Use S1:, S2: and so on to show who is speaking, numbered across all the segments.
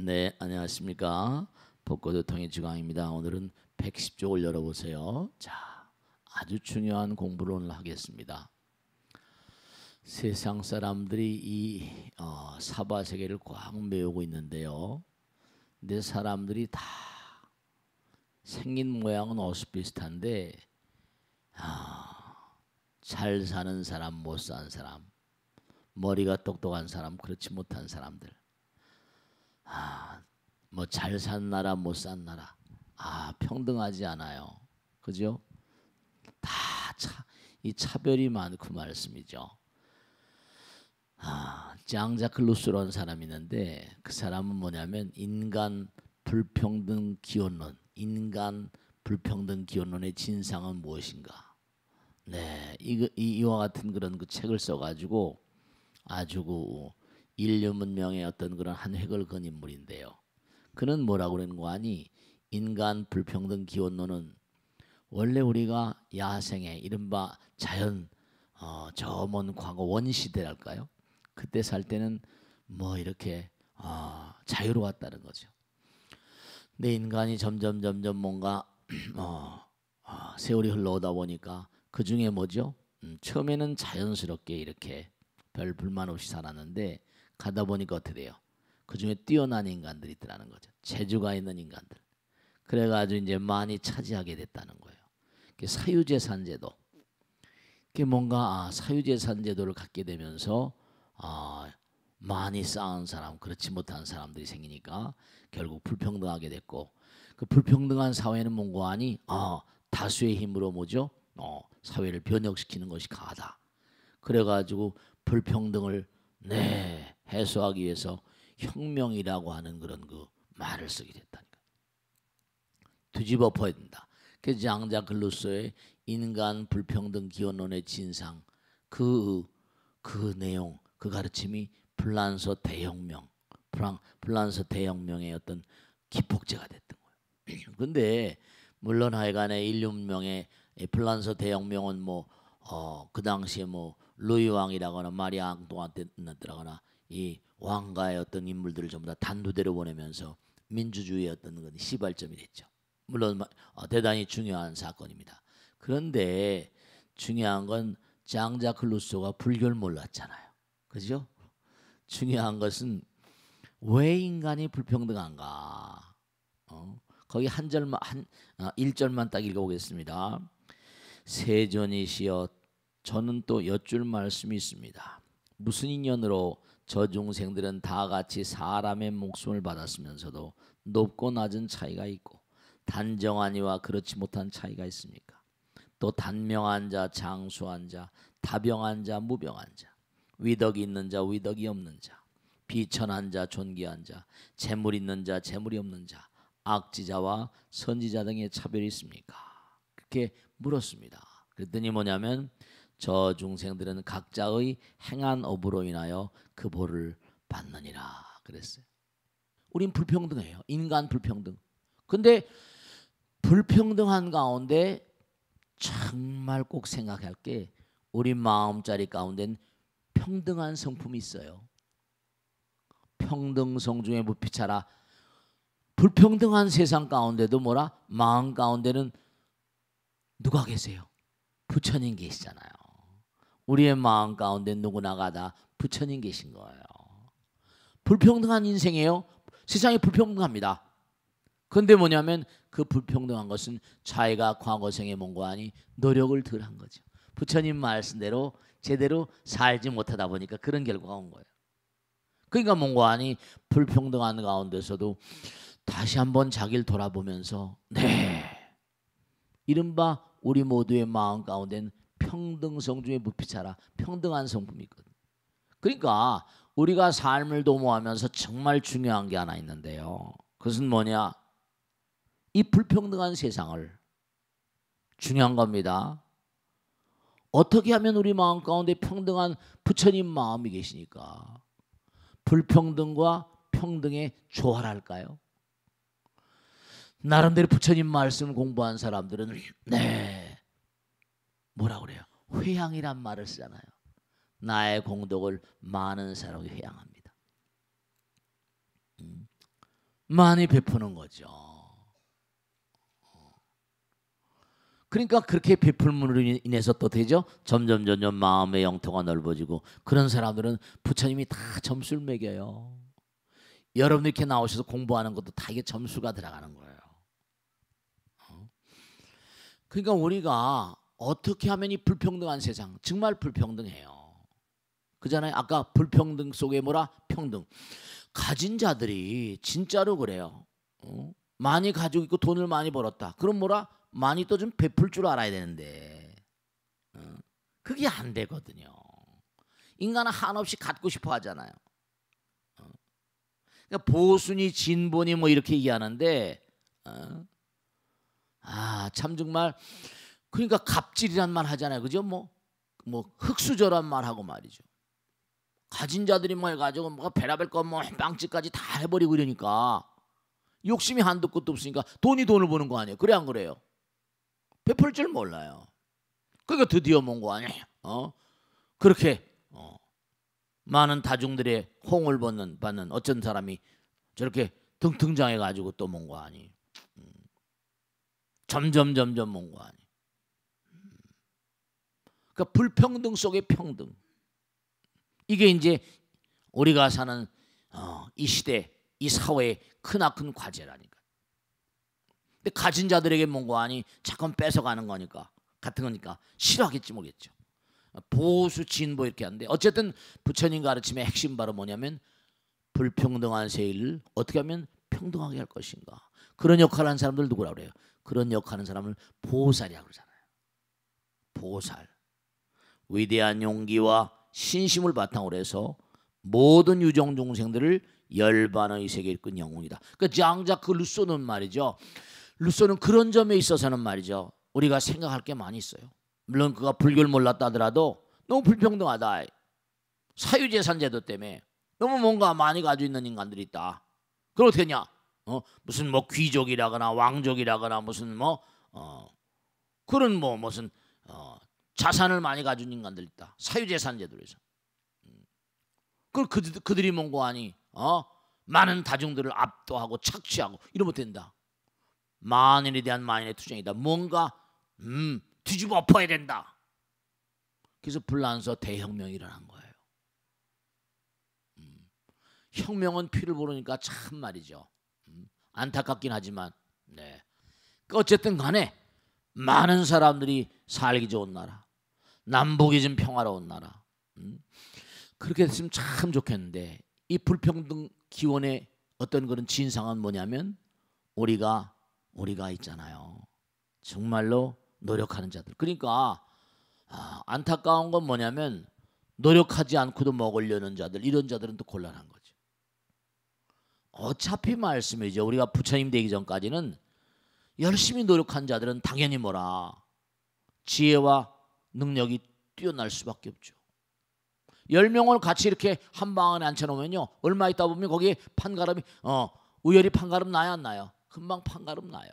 S1: 네, 안녕하십니까. 복고도통의 주강입니다. 오늘은 110쪽을 열어보세요. 자, 아주 중요한 공부를 오늘 하겠습니다. 세상 사람들이 이 사바세계를 꽉 메우고 있는데요. 근데 사람들이 다 생긴 모양은 어슷비슷한데 잘 사는 사람, 못 사는 사람, 머리가 똑똑한 사람, 그렇지 못한 사람들, 뭐 잘 산 나라 못 산 나라 평등하지 않아요. 그죠? 이 차별이 많고 말씀이죠. 장자크 루소라는 사람이 있는데 그 사람은 뭐냐면 인간 불평등 기원론, 인간 불평등 기원론의 진상은 무엇인가? 네, 이와 같은 그런 그 책을 써가지고 아주 그 인류 문명의 어떤 그런 한 획을 그은 인물인데요. 그는 뭐라고 그러는 거 아니? 인간 불평등 기원론은 원래 우리가 야생의 이른바 자연 저 먼 과거 원시대랄까요? 그때 살 때는 뭐 이렇게 자유로웠다는 거죠. 근데 인간이 점점 뭔가 세월이 흘러오다 보니까 그 중에 뭐죠? 처음에는 자연스럽게 이렇게 별 불만 없이 살았는데 가다 보니까 어떻게 돼요? 그 중에 뛰어난 인간들이 있더라는 거죠. 재주가 있는 인간들. 그래가지고 이제 많이 차지하게 됐다는 거예요. 사유재산제도. 그게 뭔가 사유재산제도를 갖게 되면서 많이 쌓은 사람, 그렇지 못한 사람들이 생기니까 결국 불평등하게 됐고, 그 불평등한 사회는 뭔가 하니 다수의 힘으로 뭐죠? 사회를 변혁시키는 것이 가하다. 그래가지고 불평등을 해소하기 위해서 혁명이라고 하는 그런 그 말을 쓰게 됐다니까. 뒤집어 엎어야 된다. 그래서 장자크 루소의 인간 불평등 기원론의 진상 그 내용, 그 가르침이 플란서 대혁명, 플란서 대혁명의 어떤 기폭제가 됐던 거예요. 근데 물론 하여간에 인류 문명의 플란서 대혁명은 뭐 그 당시에 뭐 루이 왕이라거나 마리아 앙뚜아네트라거나 이 왕가의 어떤 인물들을 전부 다 단두대로 보내면서 민주주의의 어떤 건 시발점이 됐죠. 물론 대단히 중요한 사건입니다. 그런데 중요한 건 장자크 루소가 불교를 몰랐잖아요. 그죠? 중요한 것은 왜 인간이 불평등한가? 거기 한 절만 1절만 딱 읽어보겠습니다. 세존이시여 저는 또 여쭐 말씀이 있습니다. 무슨 인연으로 저 중생들은 다 같이 사람의 목숨을 받았으면서도 높고 낮은 차이가 있고 단정한 이와 그렇지 못한 차이가 있습니까? 또 단명한 자, 장수한 자, 다병한 자, 무병한 자, 위덕이 있는 자, 위덕이 없는 자, 비천한 자, 존귀한 자, 재물 있는 자, 재물이 없는 자, 악지자와 선지자 등의 차별이 있습니까? 그렇게 물었습니다. 그랬더니 뭐냐면 저 중생들은 각자의 행한 업으로 인하여 그 보를 받느니라 그랬어요. 우린 불평등해요. 인간 불평등. 근데 불평등한 가운데 정말 꼭 생각할 게 우리 마음자리 가운데는 평등한 성품이 있어요. 평등성 중에 무피차라. 불평등한 세상 가운데도 뭐라? 마음 가운데는 누가 계세요? 부처님 계시잖아요. 우리의 마음 가운데 누구나가 다 부처님 계신 거예요. 불평등한 인생이에요. 세상이 불평등합니다. 그런데 뭐냐면 그 불평등한 것은 자기가 과거생에 뭔가 하니 노력을 덜 한 거죠. 부처님 말씀대로 제대로 살지 못하다 보니까 그런 결과가 온 거예요. 그러니까 뭔가 하니 불평등한 가운데서도 다시 한번 자기를 돌아보면서 이른바 우리 모두의 마음 가운데는 평등성 중에 무피차라 평등한 성품이 있거든요. 그러니까 우리가 삶을 도모하면서 정말 중요한 게 하나 있는데요. 그것은 뭐냐? 이 불평등한 세상을 중요한 겁니다. 어떻게 하면 우리 마음 가운데 평등한 부처님 마음이 계시니까 불평등과 평등의 조화랄까요? 나름대로 부처님 말씀을 공부한 사람들은 뭐라 그래요? 회향이란 말을 쓰잖아요. 나의 공덕을 많은 사람이 회향합니다. 많이 베푸는 거죠. 그러니까 그렇게 베풀므로 인해서 또 되죠. 점점 마음의 영토가 넓어지고 그런 사람들은 부처님이 다 점수를 매겨요. 여러분들 이렇게 나오셔서 공부하는 것도 다 이게 점수가 들어가는 거예요. 그러니까 우리가 어떻게 하면 이 불평등한 세상, 정말 불평등해요. 그잖아요. 아까 불평등 속에 뭐라? 평등. 가진 자들이 진짜로 그래요. 많이 가지고 있고 돈을 많이 벌었다. 그럼 뭐라? 많이 또 좀 베풀 줄 알아야 되는데 그게 안 되거든요. 인간은 한없이 갖고 싶어 하잖아요. 그러니까 보수니 진보니 뭐 이렇게 얘기하는데 참 정말 그러니까 갑질이란 말 하잖아요. 그죠? 뭐 흙수저란 말 하고 말이죠. 가진 자들이 뭘 가지고 뭐 베라벨 거 뭐 빵집까지 다 해버리고 이러니까 욕심이 한도 끝도 없으니까 돈을 버는 거 아니에요. 그래 안 그래요? 베풀 줄 몰라요. 그러니까 드디어 뭔 거 아니에요. 그렇게 많은 다중들의 호응을 받는 어쩐 사람이 저렇게 등장해 가지고 또 뭔 거 아니. 점점 뭔 거 아니. 그러니까 불평등 속의 평등. 이게 이제 우리가 사는 이 시대, 이 사회의 크나큰 과제라니까. 근데 가진 자들에게 뭔 거 아니 자꾸 뺏어가는 거니까 같은 거니까 싫어하겠지 뭐겠죠. 보수 진보 이렇게 하는데 어쨌든 부처님 가르침의 핵심 바로 뭐냐면 불평등한 세계를 어떻게 하면 평등하게 할 것인가. 그런 역할을 하는 사람들 누구라고 그래요? 그런 역할하는 사람을 보살이라고 그러잖아요. 보살. 위대한 용기와 신심을 바탕으로 해서 모든 유정 중생들을 열반의 세계에 이끈 영웅이다. 그러니까 장자크 루소는 말이죠. 루소는 그런 점에 있어서는 말이죠. 우리가 생각할 게 많이 있어요. 물론 그가 불교를 몰랐다 하더라도 너무 불평등하다. 사유재산 제도 때문에 너무 뭔가 많이 가지고 있는 인간들이 있다. 그럼 어떻게 하냐? 무슨 뭐 귀족이라거나 왕족이라거나 무슨 그런 무슨 자산을 많이 가진 인간들 있다. 사유재산 제도로 해서. 그들이 뭔고 하니 많은 다중들을 압도하고 착취하고 이러면 된다. 만인에 대한 만인의 투쟁이다. 뭔가 뒤집어 엎어야 된다. 그래서 불란서 대혁명이 일어난 거예요. 혁명은 피를 보르니까 참 말이죠. 안타깝긴 하지만 네. 어쨌든 간에 많은 사람들이 살기 좋은 나라, 남북이 좀 평화로운 나라, 그렇게 됐으면 참 좋겠는데 이 불평등 기원의 어떤 그런 진상은 뭐냐면 우리가 있잖아요. 정말로 노력하는 자들. 그러니까 안타까운 건 뭐냐면 노력하지 않고도 먹으려는 자들, 이런 자들은 또 곤란한 거죠. 어차피 말씀이죠. 우리가 부처님 되기 전까지는 열심히 노력한 자들은 당연히 뭐라 지혜와 능력이 뛰어날 수밖에 없죠. 10명을 같이 이렇게 한 방 안에 앉혀놓으면요 얼마 있다 보면 거기에 판가름이 우열이 판가름 나야 안 나요? 금방 판가름 나요.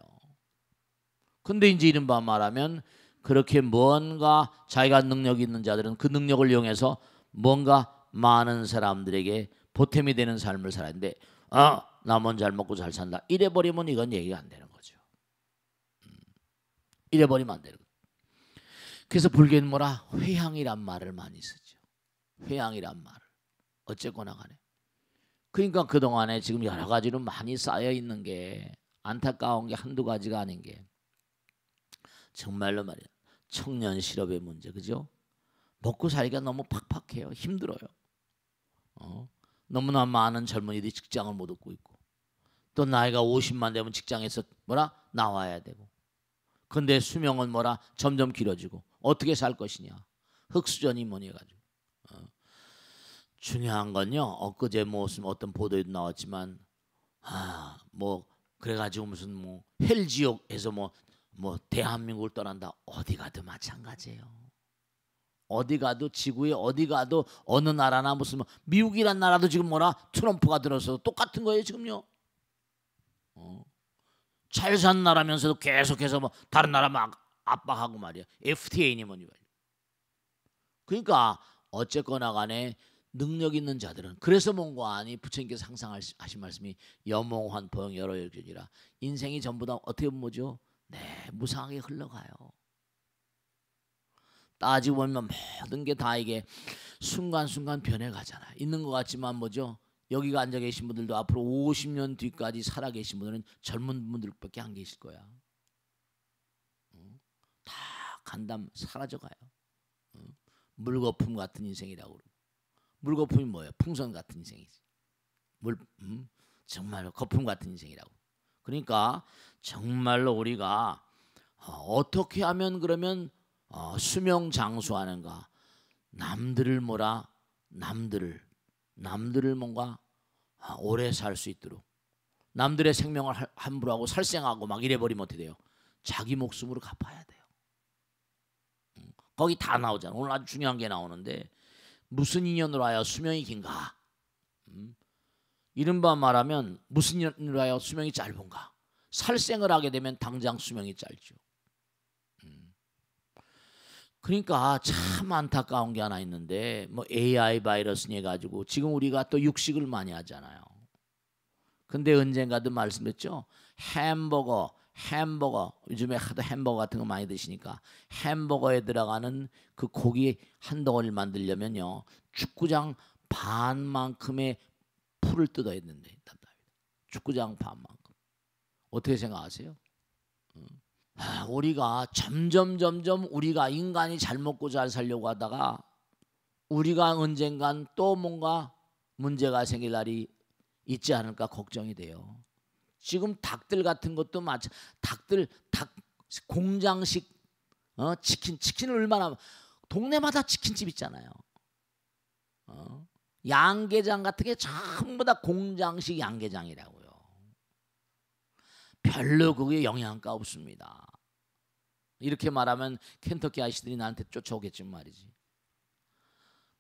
S1: 근데 이제 이른바 말하면 그렇게 뭔가 자기가 능력이 있는 자들은 그 능력을 이용해서 뭔가 많은 사람들에게 보탬이 되는 삶을 살았는데 남은 잘 먹고 잘 산다 이래버리면 이건 얘기가 안 되는 거죠. 이래버리면 안 되는 거죠. 그래서 불교는 뭐라 회향이란 말을 많이 쓰죠. 회향이란 말을. 어쨌거나 간에. 그러니까 그동안에 지금 여러 가지로 많이 쌓여 있는 게 안타까운 게 한두 가지가 아닌 게 정말로 말이야. 청년 실업의 문제. 그죠? 먹고 살기가 너무 팍팍해요. 힘들어요. 너무나 많은 젊은이들이 직장을 못 얻고 있고 또 나이가 50만 되면 직장에서 뭐라 나와야 되고 근데 수명은 뭐라 점점 길어지고 어떻게 살 것이냐. 흑수저니 뭐니 해가지고 중요한 건요. 엊그제 무슨 어떤 보도에도 나왔지만 뭐 그래가지고 무슨 뭐 헬지옥에서 뭐 대한민국을 떠난다. 어디 가도 마찬가지예요. 어디 가도 지구에 어디 가도 어느 나라나 무슨 미국이란 나라도 지금 뭐라 트럼프가 들어서 똑같은 거예요 지금요. 잘 산 나라면서도 계속해서 뭐 다른 나라 막 압박하고 말이야. FTA니 뭐니 말이야. 그러니까 어쨌거나 간에 능력 있는 자들은 그래서 뭔가하니 부처님께서 항상 하신 말씀이 여몽환 보영 여러 역전이라 인생이 전부 다 어떻게 보면 뭐죠? 네, 무상하게 흘러가요. 따지고 보면 모든 게 다 이게 순간순간 변해가잖아요. 있는 것 같지만 뭐죠? 여기가 앉아 계신 분들도 앞으로 50년 뒤까지 살아 계신 분들은 젊은 분들밖에 안 계실 거야. 다 간담 사라져가요. 물거품 같은 인생이라고 그러고. 물거품이 뭐예요? 풍선 같은 인생이지. 정말로 거품 같은 인생이라고. 그러니까 정말로 우리가 어떻게 하면 그러면 수명 장수하는가? 남들을 뭐라? 남들을 뭔가 오래 살 수 있도록 남들의 생명을 함부로 하고 살생하고 막 이래버리면 어떻게 돼요? 자기 목숨으로 갚아야 돼요. 거기 다 나오잖아. 오늘 아주 중요한 게 나오는데 무슨 인연으로 하여 수명이 긴가? 이른바 말하면 무슨 인연으로 하여 수명이 짧은가? 살생을 하게 되면 당장 수명이 짧죠. 그러니까 참 안타까운 게 하나 있는데 뭐 AI 바이러스 해가지고 지금 우리가 또 육식을 많이 하잖아요. 근데 언젠가도 말씀드렸죠. 햄버거 요즘에 하도 햄버거 같은 거 많이 드시니까 햄버거에 들어가는 그 고기 한 덩어리를 만들려면요 축구장 반만큼의 풀을 뜯어야 된다. 축구장 반만큼. 어떻게 생각하세요? 우리가 점점 우리가 인간이 잘 먹고 잘 살려고 하다가 우리가 언젠간 또 뭔가 문제가 생길 날이 있지 않을까 걱정이 돼요. 지금 닭들 같은 것도 닭 공장식 치킨을 얼마나 동네마다 치킨집 있잖아요. 양계장 같은 게 전부 다 공장식 양계장이라고요. 별로 그게 영양가 없습니다. 이렇게 말하면 켄터키 아저씨들이 나한테 쫓아오겠지만 말이지.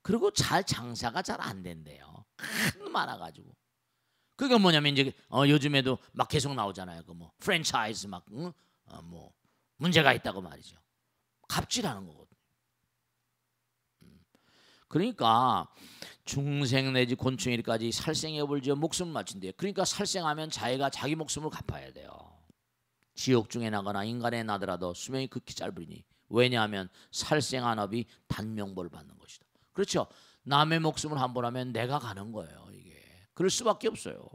S1: 그리고 장사가 잘 안 된대요. 큰 많아가지고. 그게 뭐냐면 이제 요즘에도 막 계속 나오잖아요. 그 뭐 프랜차이즈 막 뭐 문제가 있다고 말이죠. 갑질하는 거거든요. 그러니까 중생 내지 곤충일까지 살생해 볼지어 목숨을 맞춘대요. 그러니까 살생하면 자기가 자기 목숨을 갚아야 돼요. 지옥 중에 나거나 인간에 나더라도 수명이 극히 짧으니 왜냐하면 살생한 업이 단명벌 받는 것이다. 그렇죠. 남의 목숨을 함부로하면 내가 가는 거예요. 이게 그럴 수밖에 없어요.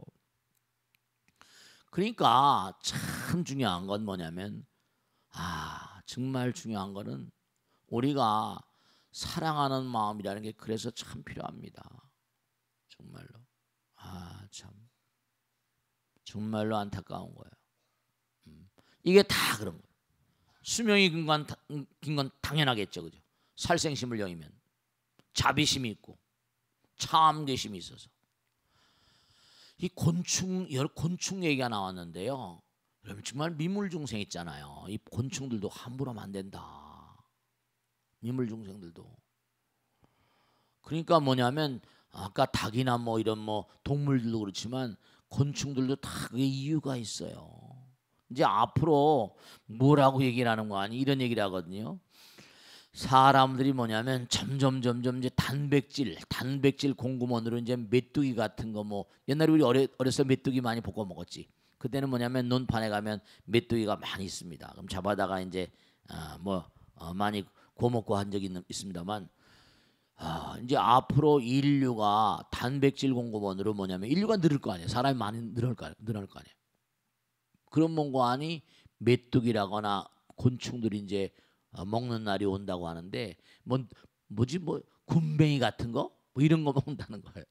S1: 그러니까 참 중요한 건 뭐냐면 정말 중요한 거는 우리가 사랑하는 마음이라는 게 그래서 참 필요합니다. 정말로 참 정말로 안타까운 거예요. 이게 다 그런 거예요. 수명이 긴 건 당연하겠죠, 그죠? 살생심을 여이면 자비심이 있고 참계심이 있어서 이 곤충 얘기가 나왔는데요. 여러분 정말 미물중생 있잖아요. 이 곤충들도 함부로 하면 안 된다. 미물중생들도. 그러니까 뭐냐면 아까 닭이나 뭐 이런 뭐 동물들도 그렇지만 곤충들도 다 그게 이유가 있어요. 이제 앞으로 뭐라고 얘기를 하는 거 아니 이런 얘기를 하거든요. 사람들이 뭐냐면 점점 이제 단백질 공급원으로 이제 메뚜기 같은 거 뭐 옛날에 우리 어렸을 때 메뚜기 많이 볶아 먹었지. 그때는 뭐냐면 논판에 가면 메뚜기가 많이 있습니다. 그럼 잡아다가 이제 많이 구워 먹고 한 적이 있습니다만 이제 앞으로 인류가 단백질 공급원으로 뭐냐면 인류가 늘을 거 아니에요. 사람이 많이 늘어날 거 아니에요. 그런 뭔가 아니 메뚜기라거나 곤충들이 이제 먹는 날이 온다고 하는데 뭐지 군뱅이 같은 거 뭐 이런 거 먹는다는 거예요.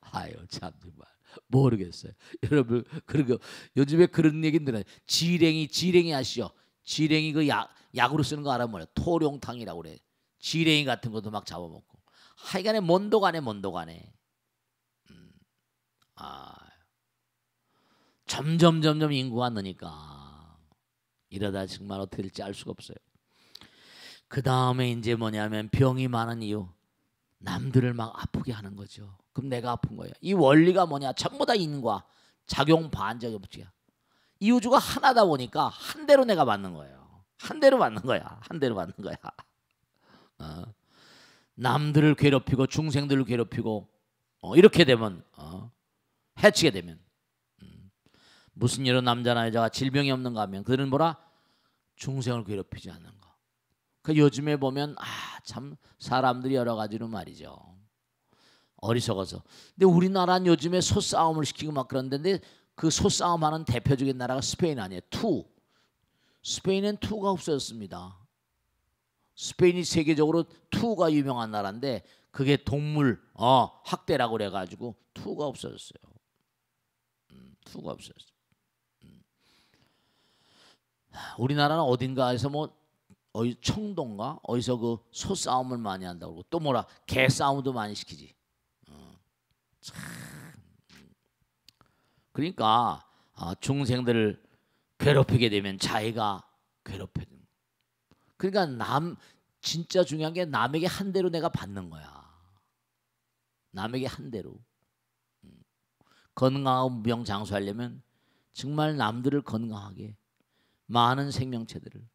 S1: 아유 참 정말 모르겠어요. 여러분 그리고 요즘에 그런 얘기 들어요. 지랭이 아시죠? 지랭이 그 약으로 쓰는 거 알아 뭐야? 토룡탕이라고 그래. 지랭이 같은 것도 막 잡아먹고. 하여간에 mond도가네. 점점 인구가 느니까 이러다 정말 어떻게 될지 알 수가 없어요. 그 다음에 이제 뭐냐면 병이 많은 이유 남들을 막 아프게 하는 거죠. 그럼 내가 아픈 거예요. 이 원리가 뭐냐? 전부 다 인과 작용 반작용 법칙이야. 이 우주가 하나다 보니까 한 대로 내가 맞는 거예요. 한 대로 맞는 거야. 남들을 괴롭히고 중생들을 괴롭히고 이렇게 되면 해치게 되면 무슨 일로 남자나 여자가 질병이 없는가 하면 그들은 뭐라? 중생을 괴롭히지 않는가. 그 요즘에 보면 참 사람들이 여러 가지로 말이죠. 어리석어서. 근데 우리나라는 요즘에 소싸움을 시키고 막 그런데 그 소싸움하는 대표적인 나라가 스페인 아니에요. 스페인은 투가 없어졌습니다. 스페인이 세계적으로 투가 유명한 나라인데 그게 동물 학대라고 그래가지고 투가 없어졌어요. 투가 없어졌어요. 우리나라는 어딘가에서 뭐 청도인가 어디서 그 소싸움을 많이 한다고 그러고 또 뭐라 개싸움도 많이 시키지. 참. 그러니까 중생들을 괴롭히게 되면 자기가 괴롭혀진. 그러니까 진짜 중요한 게 남에게 한 대로 내가 받는 거야. 남에게 한 대로. 건강하고 무병장수하려면 정말 남들을 건강하게 많은 생명체들을.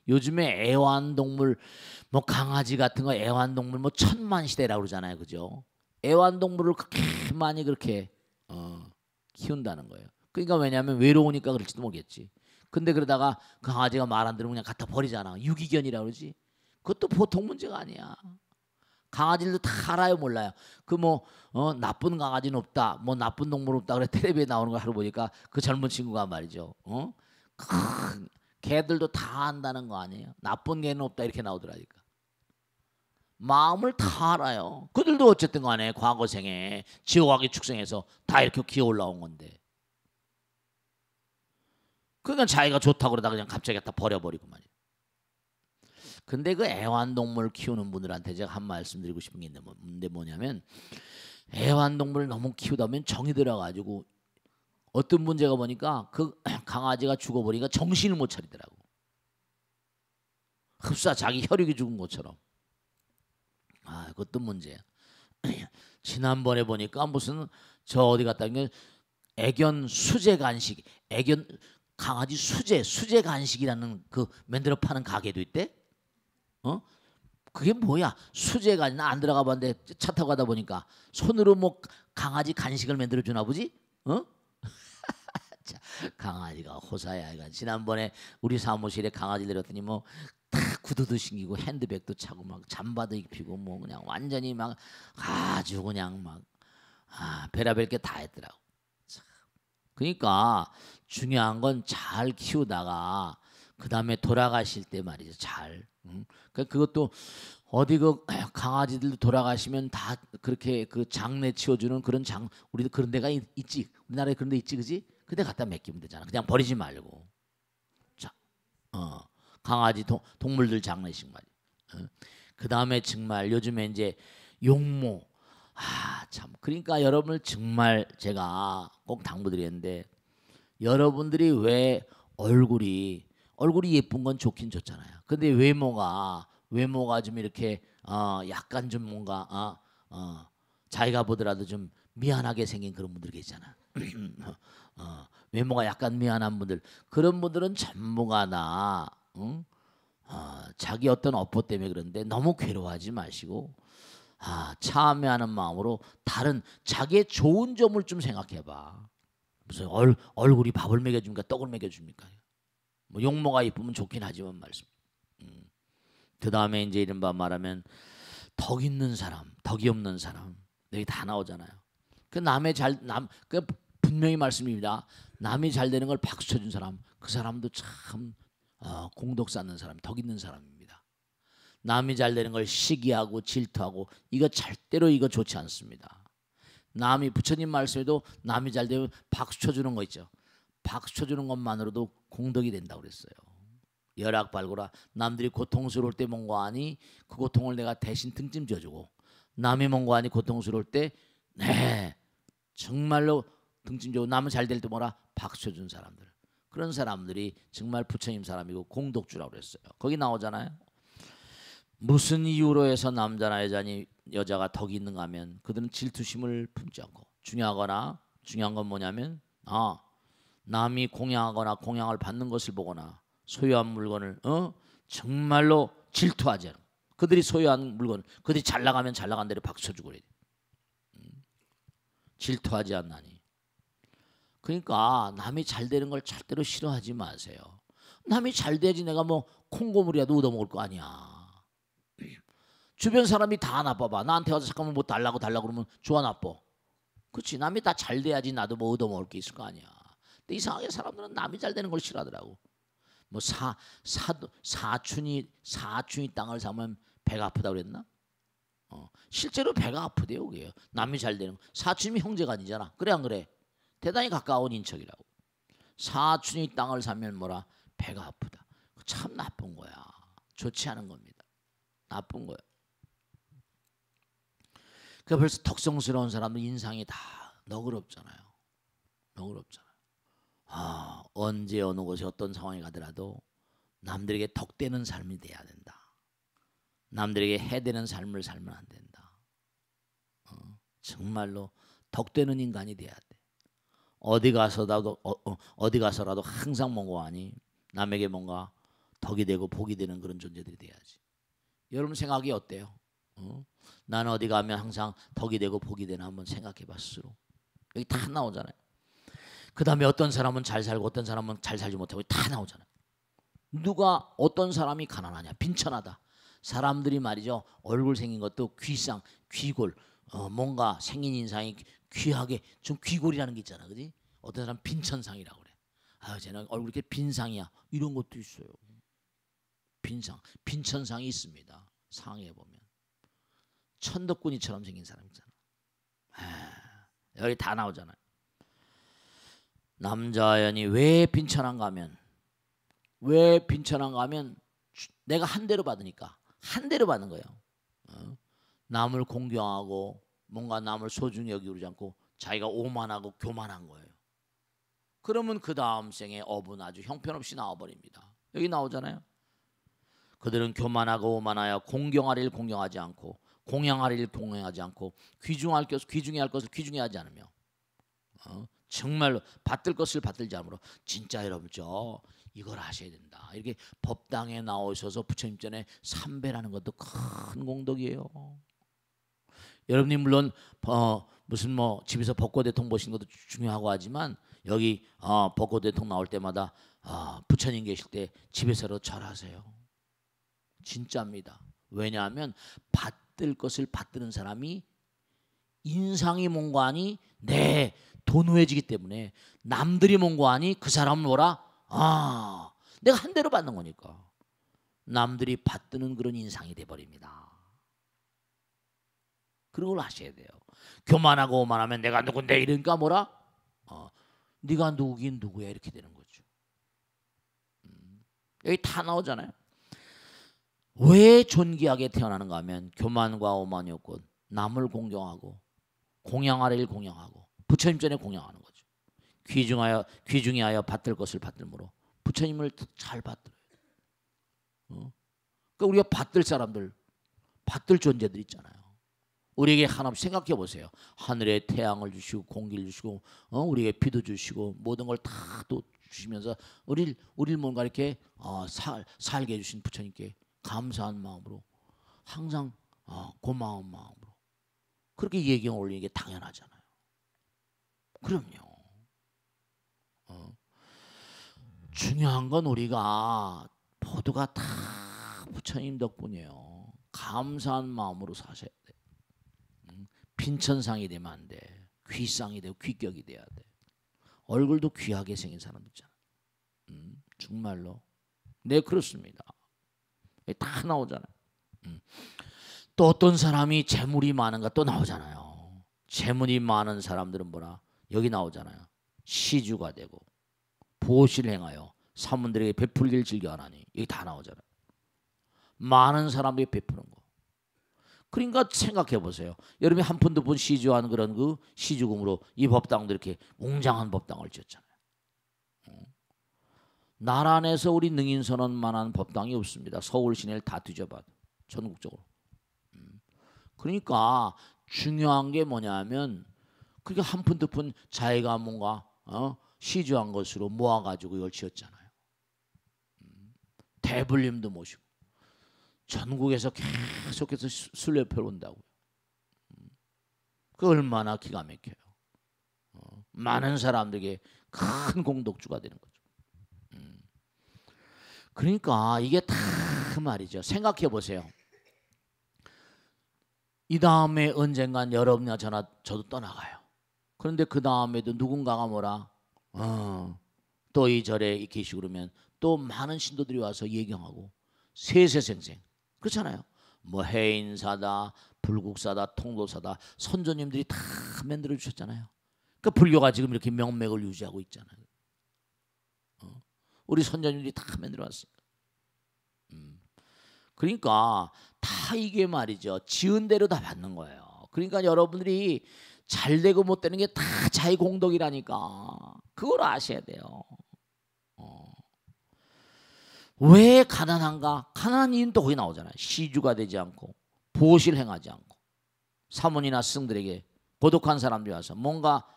S1: 요즘에 애완동물 뭐 강아지 같은 거 애완동물 뭐 천만 시대라고 그러잖아요. 그죠? 애완동물을 그렇게 많이 그렇게 키운다는 거예요. 그러니까 왜냐하면 외로우니까 그럴지도 모르겠지. 근데 그러다가 강아지가 말 안 들으면 그냥 갖다 버리잖아. 유기견이라고 그러지. 그것도 보통 문제가 아니야. 강아지들도 다 알아요 몰라요. 그 뭐 나쁜 강아지는 없다. 뭐 나쁜 동물 없다. 그래 텔레비에 나오는 걸 하루 보니까 그 젊은 친구가 말이죠. 개들도 다 안다는 거 아니에요. 나쁜 개는 없다 이렇게 나오더라니까. 마음을 다 알아요. 그들도 어쨌든 간에 과거생에 지옥하게 축생해서 다 이렇게 기어 올라온 건데. 그러니까 자기가 좋다고 그러다 그냥 갑자기 갖다 버려버리고 말이에요. 근데 그 애완동물 키우는 분들한테 제가 한 말씀 드리고 싶은 게 있는데 뭐냐면 애완동물을 너무 키우다 보면 정이 들어가지고 어떤 문제가 보니까 그 강아지가 죽어버리니까 정신을 못 차리더라고. 흡사 자기 혈육이 죽은 것처럼. 그것도 문제야. 지난번에 보니까 무슨 저 어디 갔다 온 게 애견 수제 간식, 애견 강아지 수제 간식이라는 그 만들어 파는 가게도 있대. 그게 뭐야? 수제가 안 들어가 봤는데 차 타고 가다 보니까 손으로 뭐 강아지 간식을 만들어 주나 보지? 강아지가 호사야. 지난번에 우리 사무실에 강아지 데렸더니 뭐 다 구두도 신기고 핸드백도 차고 막 잠바도 입히고 뭐 그냥 완전히 막 아주 그냥 막 별의별 게 다 했더라고. 그러니까 중요한 건 잘 키우다가 그 다음에 돌아가실 때 말이죠. 잘. 그것도 어디 그 강아지들도 돌아가시면 다 그렇게 그 장례 치워주는 그런 우리도 그런 데가 있지. 우리나라에 그런 데 있지, 그지? 그데 갖다 맡기면 되잖아. 그냥 버리지 말고. 자, 강아지 동물들 장례식 말이야. 그 다음에 정말 요즘에 이제 용모. 참. 그러니까 여러분을 정말 제가 꼭 당부드리는데 여러분들이 왜 얼굴이 예쁜 건 좋긴 좋잖아요. 근데 외모가 좀 이렇게 약간 좀 뭔가 자기가 보더라도 좀 미안하게 생긴 그런 분들 계시잖아. 외모가 약간 미안한 분들 그런 분들은 전부가 다 자기 어떤 업보 때문에 그런데 너무 괴로워하지 마시고 참여하는 마음으로 다른 자기의 좋은 점을 좀 생각해봐. 무슨 얼굴이 밥을 먹여줍니까 떡을 먹여줍니까? 뭐 용모가 이쁘면 좋긴 하지만 말씀. 그 다음에 이제 이른바 말하면 덕 있는 사람, 덕이 없는 사람 여기 다 나오잖아요. 그 그 분명히 말씀입니다. 남이 잘 되는 걸 박수 쳐준 사람, 그 사람도 참 공덕 쌓는 사람, 덕 있는 사람입니다. 남이 잘 되는 걸 시기하고 질투하고 이거 절대로 이거 좋지 않습니다. 남이 부처님 말씀에도 남이 잘 되면 박수 쳐주는 거 있죠. 박수 쳐주는 것만으로도 공덕이 된다고 그랬어요. 열악발고라 남들이 고통스러울 때 뭔가하니 그 고통을 내가 대신 등짐 져주고 남이 뭔가하니 고통스러울 때 정말로 등짐 져주고 남은 잘 될 때 뭐라 박수 쳐준 사람들 그런 사람들이 정말 부처님 사람이고 공덕주라고 그랬어요. 거기 나오잖아요. 무슨 이유로 해서 남자나 여자가 덕이 있는가 하면 그들은 질투심을 품지 않고 중요한 건 뭐냐면 남이 공양하거나 공양을 받는 것을 보거나 소유한 물건을 정말로 질투하지 않아. 그들이 소유한 물건, 그들이 잘 나가면 잘 나간 대로 박수 쳐주고 그래. 질투하지 않나니. 그러니까 남이 잘 되는 걸 절대로 싫어하지 마세요. 남이 잘 돼야지 내가 뭐 콩고물이라도 얻어먹을 거 아니야. 주변 사람이 다 나빠봐. 나한테 와서 잠깐만 뭐 달라고 그러면 좋아 나빠. 그렇지. 남이 다 잘 돼야지 나도 뭐 얻어먹을 게 있을 거 아니야. 근데 이상하게 사람들은 남이 잘 되는 걸 싫어하더라고. 뭐 사춘이 땅을 사면 배가 아프다 그랬나? 실제로 배가 아프대요. 그게요. 남이 잘 되는 거. 사춘이 형제가 아니잖아. 그래 안 그래? 대단히 가까운 인척이라고. 사춘이 땅을 사면 뭐라? 배가 아프다. 참 나쁜 거야. 좋지 않은 겁니다. 나쁜 거야. 그 벌써 덕성스러운 사람들 인상이 다 너그럽잖아요. 너그럽잖아요. 언제 어느 곳에 어떤 상황이 가더라도 남들에게 덕되는 삶이 돼야 된다. 남들에게 해되는 삶을 살면 안 된다. 정말로 덕되는 인간이 돼야 돼. 어디 가서라도 항상 뭔가 하니 남에게 뭔가 덕이 되고 복이 되는 그런 존재들이 돼야지. 여러분 생각이 어때요? 나는 어디 가면 항상 덕이 되고 복이 되나 한번 생각해봐 스스로. 여기 다 나오잖아요. 그 다음에 어떤 사람은 잘 살고 어떤 사람은 잘 살지 못하고 다 나오잖아요. 누가 어떤 사람이 가난하냐, 빈천하다. 사람들이 말이죠, 얼굴 생긴 것도 귀상, 귀골, 뭔가 생긴 인상이 귀하게 좀 귀골이라는 게 있잖아, 그지? 어떤 사람 빈천상이라고 그래. 쟤는 얼굴이 이렇게 빈상이야. 이런 것도 있어요. 빈상, 빈천상이 있습니다. 상에 보면 천덕꾸니처럼 생긴 사람 있잖아. 여기 다 나오잖아요. 남자연이 왜 빈천한가 하면 내가 한 대로 받으니까 한 대로 받는 거예요. 남을 공경하고 뭔가 남을 소중히 여기지 않고 자기가 오만하고 교만한 거예요. 그러면 그 다음 생에 업은 아주 형편없이 나와버립니다. 여기 나오잖아요. 그들은 교만하고 오만하여 공경하리를 공경하지 않고 공양하리를 공양하지 않고 귀중해야 할 것을 귀중해하지 않으며 정말로 받들 것을 받들지 않으므로. 진짜 여러분 이걸 하셔야 된다. 이렇게 법당에 나오셔서 부처님 전에 삼배라는 것도 큰 공덕이에요. 여러분이 물론 무슨 뭐 집에서 벚꽃대통 보시는 것도 중요하고 하지만 여기 벚꽃대통 나올 때마다 부처님 계실 때 집에서도 절하세요. 진짜입니다. 왜냐하면 받들 것을 받드는 사람이 인상이 뭔가 하니 내 도누해지기 때문에 남들이 뭔가 하니 그 사람은 뭐라? 내가 한 대로 받는 거니까 남들이 받드는 그런 인상이 돼버립니다. 그런 걸 하셔야 돼요. 교만하고 오만하면 내가 누군데 이러니까 뭐라? 네가 누구긴 누구야 이렇게 되는 거죠. 여기 다 나오잖아요. 왜 존귀하게 태어나는가 하면 교만과 오만이 없고 남을 공경하고 공양하리를 공양하고 부처님 전에 공양하는 거죠. 귀중하여 받들 것을 받들므로 부처님을 잘 받들어요. 그러니까 우리가 받들 사람들, 받들 존재들 있잖아요. 우리에게 하나님 생각해 보세요. 하늘에 태양을 주시고 공기를 주시고 우리에게 비도 주시고 모든 걸 다 또 주시면서 우리를 뭔가 이렇게 살게 해주신 부처님께 감사한 마음으로 항상 고마운 마음으로 그렇게 예경 올리는 게 당연하잖아요. 그럼요. 중요한 건 우리가 모두가 다 부처님 덕분이에요. 감사한 마음으로 사셔야 돼. 빈천상이 되면 안 돼. 귀상이 되고 귀격이 돼야 돼. 얼굴도 귀하게 생긴 사람 있잖아. 정말로. 네, 그렇습니다. 다 나오잖아요. 또 어떤 사람이 재물이 많은가 또 나오잖아요. 재물이 많은 사람들은 뭐라? 여기 나오잖아요. 시주가 되고 보시를 행하여 사문들에게 베풀기를 즐겨하나니 여기 다 나오잖아요. 많은 사람들이 베푸는 거. 그러니까 생각해 보세요. 여러분이 한 푼 두 푼 시주하는 그런 그 시주금으로 이 법당도 이렇게 웅장한 법당을 지었잖아요. 나라 안에서 우리 능인선언만한 법당이 없습니다. 서울 시내를 다 뒤져봐도 전국적으로. 그러니까 중요한 게 뭐냐면 그게 한 푼 두 푼 자기가 뭔가 시주한 것으로 모아가지고 이걸 지었잖아요. 대불림도 모시고 전국에서 계속해서 순례표를 온다고요. 그 얼마나 기가 막혀요. 많은 사람들에게 큰 공덕주가 되는 거죠. 그러니까 이게 다 말이죠. 생각해 보세요. 이 다음에 언젠간 여러분이나 저나 저도 떠나가요. 그런데 그 다음에도 누군가가 뭐라 또 이 절에 계시고 그러면 또 많은 신도들이 와서 예경하고 세세생생 그렇잖아요. 뭐 해인사다, 불국사다, 통도사다 선조님들이 다 만들어 주셨잖아요. 그 불교가 지금 이렇게 명맥을 유지하고 있잖아요. 우리 선조님들이 다 만들어 왔으니까. 그러니까 다 이게 말이죠. 지은 대로 다 받는 거예요. 그러니까 여러분들이 잘 되고 못 되는 게 다 자기 공덕이라니까. 그걸 아셔야 돼요. 왜 가난한가? 가난한 이유는 또 거기 나오잖아요. 시주가 되지 않고 보시를 행하지 않고 사모니나 스승들에게 고독한 사람들이 와서 뭔가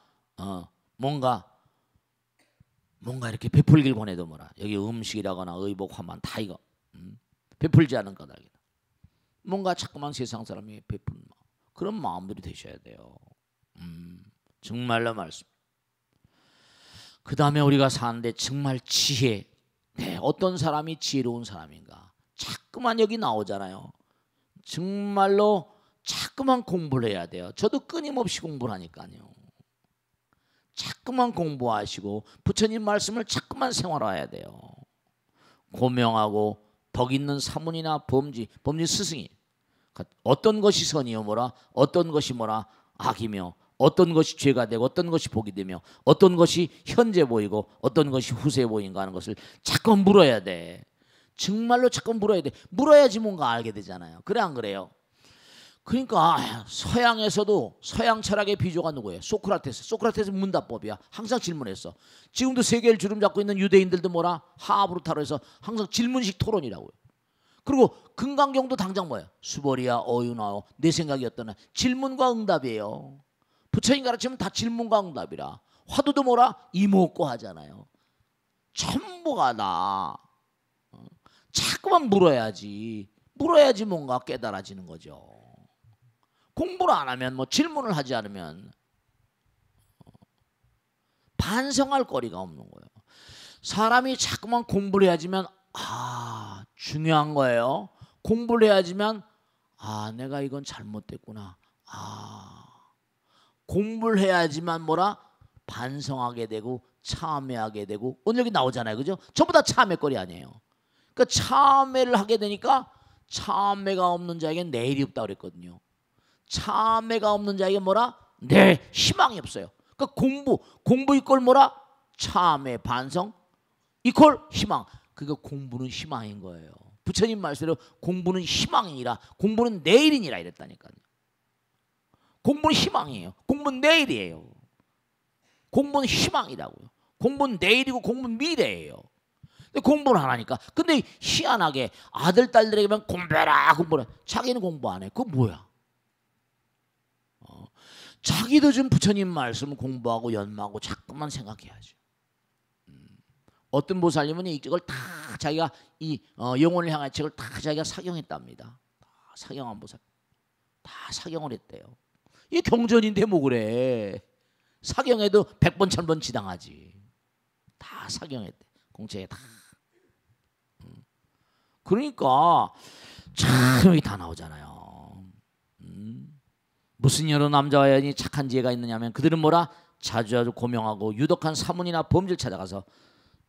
S1: 이렇게 베풀길 권해도 뭐라 여기 음식이라거나 의복 화만 다 이거 베풀지 않은 까닭이다. 뭔가 자꾸만 세상 사람이 베푸는 마음 그런 마음들이 되셔야 돼요. 정말로 말씀. 그 다음에 우리가 사는데 정말 지혜. 네, 어떤 사람이 지혜로운 사람인가? 자꾸만 여기 나오잖아요. 정말로 자꾸만 공부를 해야 돼요. 저도 끊임없이 공부를 하니까요. 자꾸만 공부하시고 부처님 말씀을 자꾸만 생활해야 돼요. 고명하고 덕 있는 사문이나 범지 스승이 어떤 것이 선이요 뭐라 어떤 것이 뭐라 악이며 어떤 것이 죄가 되고 어떤 것이 복이 되며 어떤 것이 현재 보이고 어떤 것이 후세 보인가 하는 것을 자꾸 물어야 돼. 정말로 자꾸 물어야 돼. 물어야지 뭔가 알게 되잖아요. 그래 안 그래요? 그러니까 서양에서도 서양 철학의 비조가 누구예요? 소크라테스. 소크라테스 문답법이야. 항상 질문했어. 지금도 세계를 주름 잡고 있는 유대인들도 뭐라 하브루타로에서 항상 질문식 토론이라고요. 그리고 금강경도 당장 뭐예요? 수보리야 어유나오 내 생각이 어떠나 질문과 응답이에요. 부처님 가르치면 다 질문과 응답이라. 화두도 뭐라 이목고 하잖아요. 전부가 다 자꾸만 물어야지 뭔가 깨달아지는 거죠. 공부를 안 하면 뭐 질문을 하지 않으면 반성할 거리가 없는 거예요. 사람이 자꾸만 공부를 해야지만 중요한 거예요. 공부를 해야지만 내가 이건 잘못됐구나. 공부를 해야지만 뭐라 반성하게 되고 참회하게 되고 오늘 여기 나오잖아요. 그죠? 전부 다 참회거리 아니에요. 그러니까 참회를 하게 되니까 참회가 없는 자에겐 내일이 없다고 그랬거든요. 참회가 없는 자에게 뭐라? 내 희망이 없어요. 그러니까 공부 이꼴 뭐라? 참회 반성 이꼴 희망. 그거 공부는 희망인 거예요. 부처님 말씀대로 공부는 희망이니라. 공부는 내일이니라 이랬다니까요. 공부는 희망이에요. 공부는 내일이에요. 공부는 희망이라고요. 공부는 내일이고 공부는 미래예요. 근데 공부를 안 하니까. 근데 희한하게 아들 딸들에게만 공부해라 공부를. 자기는 공부 안 해. 그거 뭐야? 자기도 좀 부처님 말씀 공부하고 연마하고 자꾸만 생각해야죠. 어떤 보살님은 이걸 다 자기가 영혼을 향한 책을 다 자기가 사경했답니다. 다 사경한 보살. 다 사경을 했대요. 이게 경전인데 뭐 그래. 사경해도 100번 1000번 지당하지. 다 사경했대. 공책에 다. 그러니까 참 여기 다 나오잖아요. 무슨 여러 남자와 여인이 착한 지혜가 있느냐면 그들은 뭐라? 자주 고명하고 유독한 사문이나 범죄를 찾아가서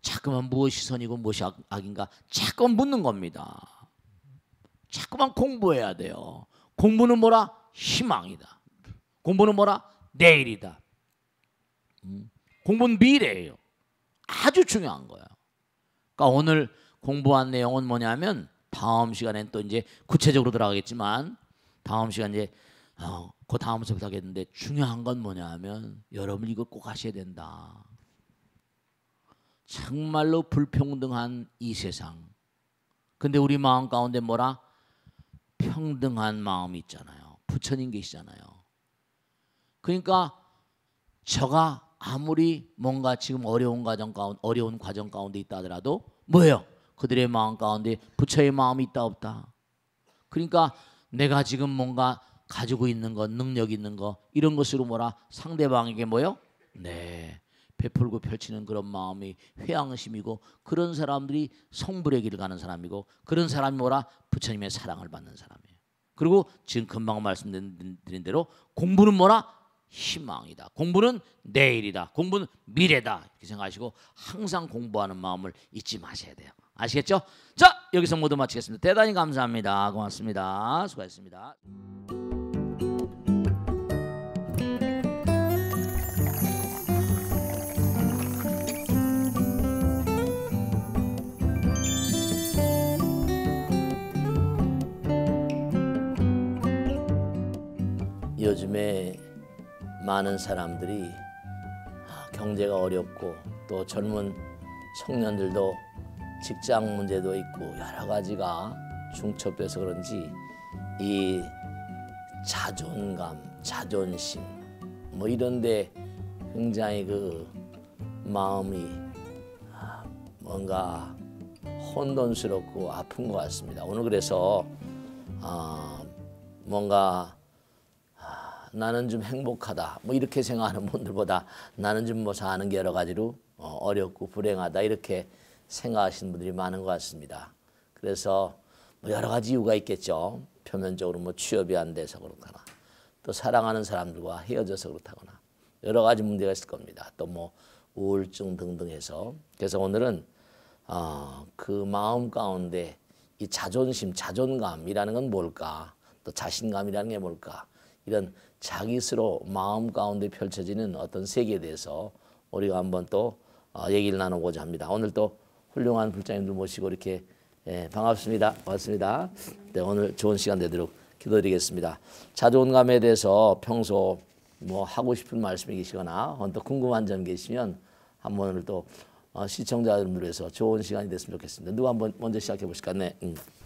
S1: 자꾸만 무엇이 선이고 무엇이 악인가 자꾸만 묻는 겁니다. 자꾸만 공부해야 돼요. 공부는 뭐라? 희망이다. 공부는 뭐라? 내일이다. 공부는 미래예요. 아주 중요한 거예요. 그러니까 오늘 공부한 내용은 뭐냐면 다음 시간엔 또 이제 구체적으로 들어가겠지만 다음 시간에 그 다음 수업 하겠는데 중요한 건 뭐냐면 여러분 이거 꼭 하셔야 된다. 정말로 불평등한 이 세상. 근데 우리 마음 가운데 뭐라? 평등한 마음이 있잖아요. 부처님 계시잖아요. 그러니까 저가 아무리 뭔가 지금 어려운 과정 가운데 있다 하더라도 뭐예요? 그들의 마음 가운데 부처의 마음이 있다 없다? 그러니까 내가 지금 뭔가 가지고 있는 거, 능력 있는 거 이런 것으로 뭐라 상대방에게 뭐요? 네, 베풀고 펼치는 그런 마음이 회양심이고 그런 사람들이 성불의 길을 가는 사람이고 그런 사람이 뭐라 부처님의 사랑을 받는 사람이에요. 그리고 지금 금방 말씀드린 대로 공부는 뭐라 희망이다. 공부는 내일이다. 공부는 미래다. 이렇게 생각하시고 항상 공부하는 마음을 잊지 마셔야 돼요. 아시겠죠? 자, 여기서 모두 마치겠습니다. 대단히 감사합니다. 고맙습니다. 수고하셨습니다. 요즘에 많은 사람들이 경제가 어렵고 또 젊은 청년들도 직장 문제도 있고 여러 가지가 중첩돼서 그런지 이 자존감, 자존심 뭐 이런데 굉장히 그 마음이 뭔가 혼돈스럽고 아픈 것 같습니다. 오늘 그래서 뭔가 나는 좀 행복하다 뭐 이렇게 생각하는 분들보다 나는 좀 뭐 사는 게 여러 가지로 어렵고 불행하다 이렇게 생각하시는 분들이 많은 것 같습니다. 그래서 뭐 여러 가지 이유가 있겠죠. 표면적으로 뭐 취업이 안 돼서 그렇거나 또 사랑하는 사람들과 헤어져서 그렇다거나 여러 가지 문제가 있을 겁니다. 또 뭐 우울증 등등 해서 그래서 오늘은 그 마음 가운데 이 자존심, 자존감이라는 건 뭘까? 또 자신감이라는 게 뭘까? 이런 자기 스스로 마음 가운데 펼쳐지는 어떤 세계에 대해서 우리가 한번 또 얘기를 나누고자 합니다. 오늘 또 훌륭한 불자님들 모시고 이렇게 반갑습니다. 반갑습니다. 네, 오늘 좋은 시간 되도록 기도드리겠습니다. 자존감에 대해서 평소 뭐 하고 싶은 말씀이 계시거나 또 궁금한 점 계시면 한번 오늘 또 시청자분들 위해서 좋은 시간이 됐으면 좋겠습니다. 누가 한번 먼저 시작해 보실까요? 네.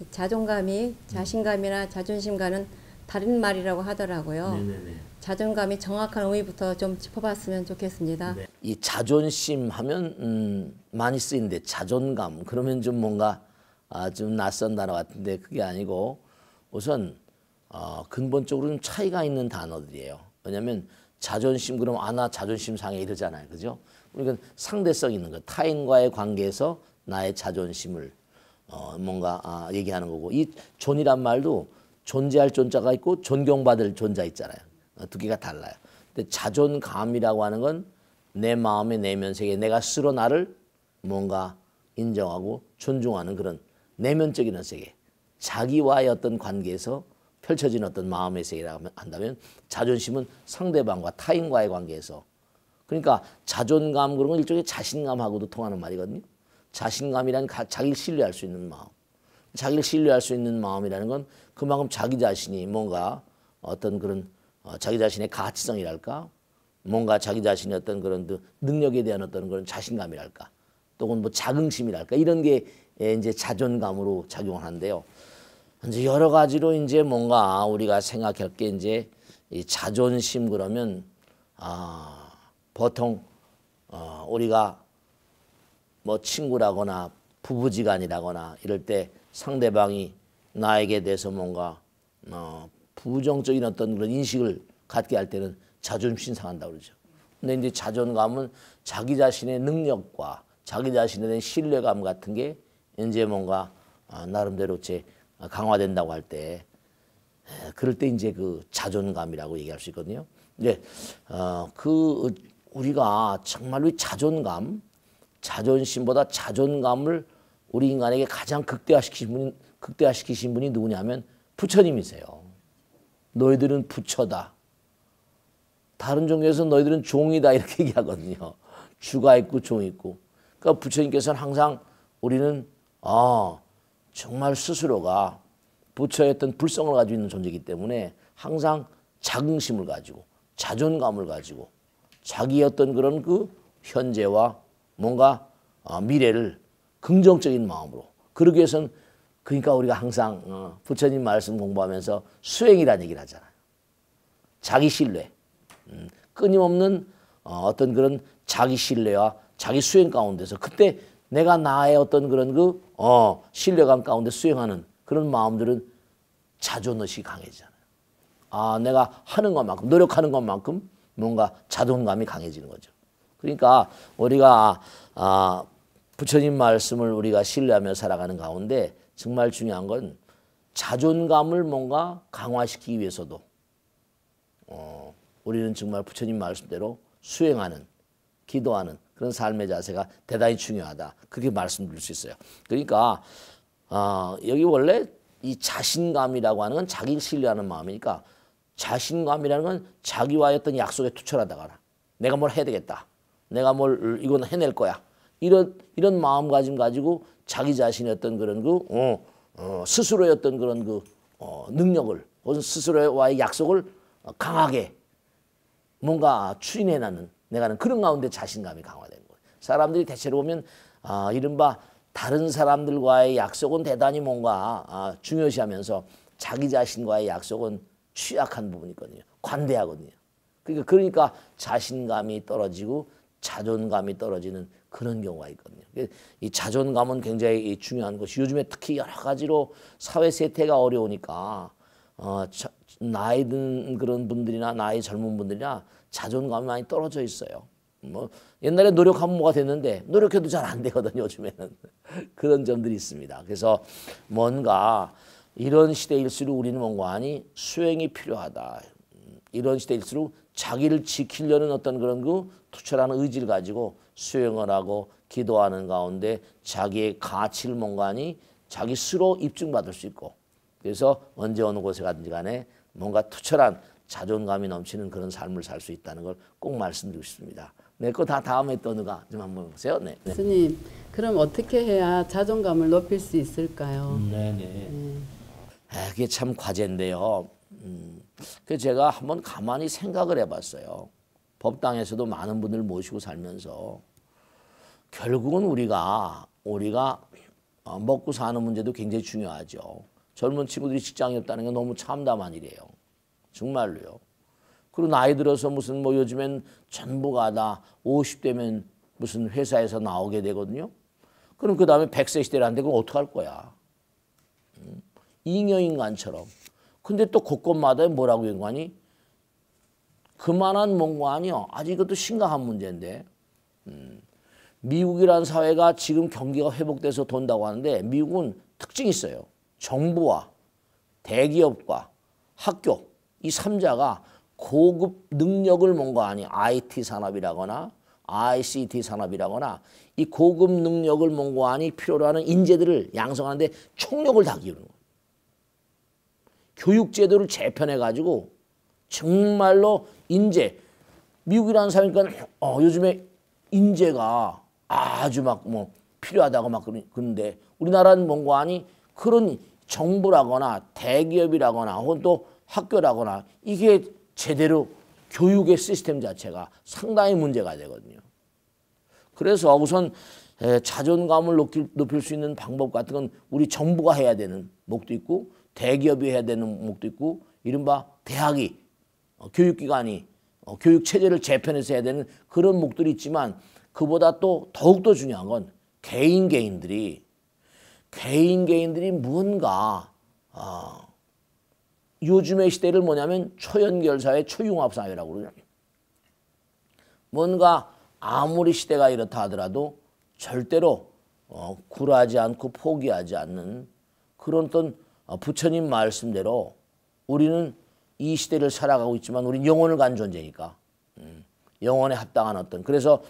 S2: 자존감이 자신감이나 자존심과는 다른 말이라고 하더라고요.
S1: 네네네.
S2: 자존감이 정확한 의미부터 좀 짚어봤으면 좋겠습니다.
S1: 네. 이 자존심 하면 많이 쓰이는데 자존감 그러면 좀 뭔가 좀 낯선 단어 같은데 그게 아니고 우선 근본적으로 좀 차이가 있는 단어들이에요. 왜냐하면 자존심 그러면 나 자존심 상해 이러잖아요. 그죠? 그러니까 상대성 있는 거 타인과의 관계에서 나의 자존심을 뭔가 얘기하는 거고 이 존이란 말도 존재할 존자가 있고 존경받을 존자 있잖아요. 두 개가 달라요. 근데 자존감이라고 하는 건 내 마음의 내면 세계, 내가 스스로 나를 뭔가 인정하고 존중하는 그런 내면적인 세계, 자기와의 어떤 관계에서 펼쳐진 어떤 마음의 세계라고 한다면 자존심은 상대방과 타인과의 관계에서 그러니까 자존감 그런 건 일종의 자신감하고도 통하는 말이거든요. 자신감이란 자기를 신뢰할 수 있는 마음. 자기를 신뢰할 수 있는 마음이라는 건 그만큼 자기 자신이 뭔가 어떤 그런 자기 자신의 가치성이랄까 뭔가 자기 자신의 어떤 그런 능력에 대한 어떤 그런 자신감이랄까 또는 뭐 자긍심이랄까 이런 게 이제 자존감으로 작용을 하는데요. 이제 여러 가지로 이제 뭔가 우리가 생각할 게 이제 이 자존심 그러면 보통 우리가 뭐 친구라거나 부부지간이라거나 이럴 때 상대방이 나에게 대해서 뭔가 부정적인 어떤 그런 인식을 갖게 할 때는 자존심 상한다고 그러죠. 근데 이제 자존감은 자기 자신의 능력과 자기 자신에 대한 신뢰감 같은 게 이제 뭔가 나름대로 제 강화된다고 할 때 그럴 때 이제 그 자존감이라고 얘기할 수 있거든요. 이제 그 우리가 정말로 자존감, 자존심보다 자존감을 우리 인간에게 가장 극대화시키신 분이 누구냐면 부처님이세요. 너희들은 부처다. 다른 종교에서 너희들은 종이다 이렇게 얘기하거든요. 주가 있고 종이 있고. 그러니까 부처님께서는 항상 우리는 정말 스스로가 부처의 어떤 불성을 가지고 있는 존재이기 때문에 항상 자긍심을 가지고 자존감을 가지고 자기의 어떤 그런 그 현재와 뭔가 미래를 긍정적인 마음으로 그러기 위해서는 그러니까 우리가 항상 부처님 말씀 공부하면서 수행이라는 얘기를 하잖아요. 자기 신뢰, 끊임없는 어떤 그런 자기 신뢰와 자기 수행 가운데서 그때 내가 나의 어떤 그런 그 신뢰감 가운데 수행하는 그런 마음들은 자존의식이 강해지잖아요. 아, 내가 하는 것만큼, 노력하는 것만큼 뭔가 자존감이 강해지는 거죠. 그러니까 우리가 부처님 말씀을 우리가 신뢰하며 살아가는 가운데 정말 중요한 건 자존감을 뭔가 강화시키기 위해서도 우리는 정말 부처님 말씀대로 수행하는, 기도하는 그런 삶의 자세가 대단히 중요하다. 그렇게 말씀드릴 수 있어요. 그러니까 여기 원래 이 자신감이라고 하는 건 자기를 신뢰하는 마음이니까 자신감이라는 건 자기와의 어떤 약속에 투철하다거나 내가 뭘 해야 되겠다. 내가 뭘 이건 해낼 거야. 이런 마음가짐 가지고 자기 자신의 어떤 그런 스스로의 어떤 그런 능력을 혹은 스스로와의 약속을 강하게 뭔가 추진해나는 내가는 그런 가운데 자신감이 강화되는 거예요. 사람들이 대체로 보면 이른바 다른 사람들과의 약속은 대단히 뭔가 중요시하면서 자기 자신과의 약속은 취약한 부분이 있거든요. 관대하거든요. 그러니까 자신감이 떨어지고 자존감이 떨어지는 그런 경우가 있거든요. 이 자존감은 굉장히 중요한 것이 요즘에 특히 여러 가지로 사회 세태가 어려우니까 나이 든 그런 분들이나 나이 젊은 분들이나 자존감이 많이 떨어져 있어요. 뭐 옛날에 노력하면 뭐가 됐는데 노력해도 잘 안 되거든요. 요즘에는 그런 점들이 있습니다. 그래서 뭔가 이런 시대일수록 우리는 뭔가 하니 수행이 필요하다. 이런 시대일수록 자기를 지키려는 어떤 그런 투철한 의지를 가지고 수행을 하고 기도하는 가운데 자기의 가치를 뭔가 하니 자기 스스로 입증받을 수 있고 그래서 언제 어느 곳에 가든지 간에 뭔가 투철한 자존감이 넘치는 그런 삶을 살 수 있다는 걸 꼭 말씀드리고 싶습니다. 네, 그거 다 다음에 또 누가 좀 한번 보세요. 네.
S3: 스님, 그럼 어떻게 해야 자존감을 높일 수 있을까요?
S1: 네네. 그게 참 과제인데요. 그래서 제가 한번 가만히 생각을 해봤어요. 법당에서도 많은 분들 모시고 살면서 결국은 우리가 먹고 사는 문제도 굉장히 중요하죠. 젊은 친구들이 직장이 없다는 게 너무 참담한 일이에요. 정말로요. 그리고 나이 들어서 무슨 요즘엔 전부가 다 50대면 무슨 회사에서 나오게 되거든요. 그럼 그 다음에 100세 시대라는데 그럼 어떡할 거야. 잉여인간처럼. 근데 또 곳곳마다 뭐라고 연관이? 그만한 뭔가 아니요. 아직 이것도 심각한 문제인데. 미국이라는 사회가 지금 경기가 회복돼서 돈다고 하는데 미국은 특징이 있어요. 정부와 대기업과 학교 이 3자가 고급 능력을 뭔가 아니 IT 산업이라거나 ICT 산업이라거나 이 고급 능력을 뭔가 아니 필요로 하는 인재들을 양성하는데 총력을 다 기울이는 거예요. 교육제도를 재편해가지고 정말로 미국이라는 사회니까 요즘에 인재가 아주 막 필요하다고 막 그러는데 우리나라는 뭔가 아니 그런 정부라거나 대기업이라거나 혹은 또 학교라거나 이게 제대로 교육의 시스템 자체가 상당히 문제가 되거든요. 그래서 우선 자존감을 높일 수 있는 방법 같은 건 우리 정부가 해야 되는 목도 있고 대기업이 해야 되는 목도 있고 이른바 대학이 교육기관이 교육체제를 재편해서 해야 되는 그런 목들이 있지만 그보다 또 더욱더 중요한 건 개인들이 뭔가 요즘의 시대를 뭐냐면 초연결사회, 초융합사회라고 그러죠. 뭔가 아무리 시대가 이렇다 하더라도 절대로 굴하지 않고 포기하지 않는 그런 어떤 부처님 말씀대로 우리는 이 시대를 살아가고 있지만 우리는 영혼을 간 존재니까 영혼에 합당한 어떤 그래서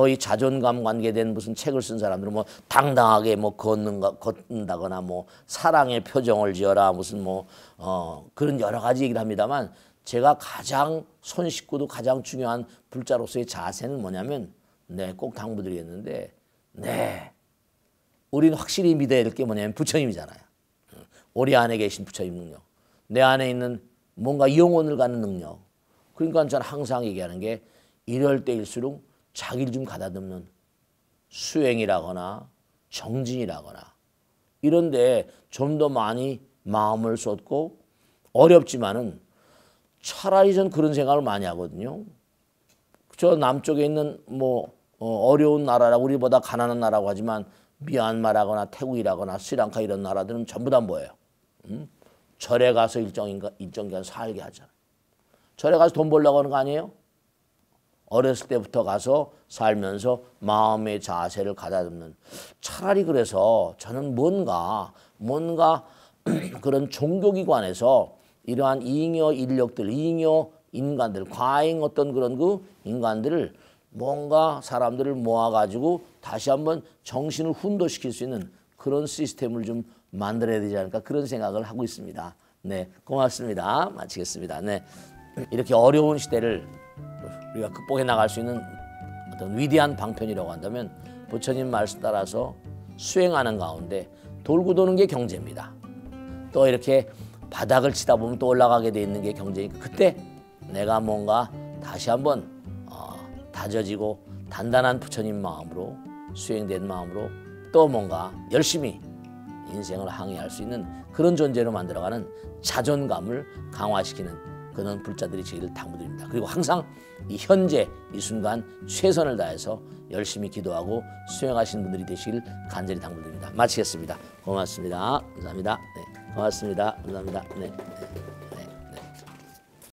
S1: 이 자존감 관계된 무슨 책을 쓴 사람들은 당당하게 걷는다거나 사랑의 표정을 지어라 무슨 그런 여러 가지 얘기를 합니다만 제가 가장 손쉽고도 가장 중요한 불자로서의 자세는 뭐냐면 꼭 당부드리겠는데 우리는 확실히 믿어야 될 게 뭐냐면 부처님이잖아요. 우리 안에 계신 부처님 능력 내 안에 있는 뭔가 영혼을 갖는 능력 그러니까 저는 항상 얘기하는 게 이럴 때일수록 자기를 좀 가다듬는 수행이라거나 정진이라거나 이런데 좀 더 많이 마음을 쏟고 어렵지만은 차라리 전 그런 생각을 많이 하거든요. 저 남쪽에 있는 어려운 나라라고 우리보다 가난한 나라고 하지만 미얀마라거나 태국이라거나 스리랑카 이런 나라들은 전부 다 뭐예요? 절에 가서 일정 기간 살게 하잖아요. 절에 가서 돈 벌려고 하는 거 아니에요? 어렸을 때부터 가서 살면서 마음의 자세를 가다듬는. 차라리 그래서 저는 뭔가 그런 종교기관에서 이러한 잉여 인력들, 잉여 인간들, 과잉 어떤 그런 그 인간들을 뭔가 사람들을 모아가지고 다시 한번 정신을 훈도시킬 수 있는 그런 시스템을 좀 만들어야 되지 않을까 그런 생각을 하고 있습니다. 네, 고맙습니다. 마치겠습니다. 네, 이렇게 어려운 시대를 우리가 극복해 나갈 수 있는 어떤 위대한 방편이라고 한다면 부처님 말씀 따라서 수행하는 가운데 돌고 도는 게 경제입니다. 또 이렇게 바닥을 치다 보면 또 올라가게 돼 있는 게 경제니까 그때 내가 뭔가 다시 한번 다져지고 단단한 부처님 마음으로 수행된 마음으로 또 뭔가 열심히 인생을 항해할 수 있는 그런 존재로 만들어가는 자존감을 강화시키는 그런 불자들이 되기를 당부드립니다. 그리고 항상 이 현재 이 순간 최선을 다해서 열심히 기도하고 수행하시는 분들이 되시길 간절히 당부드립니다. 마치겠습니다. 고맙습니다. 감사합니다. 네, 고맙습니다. 감사합니다. 네.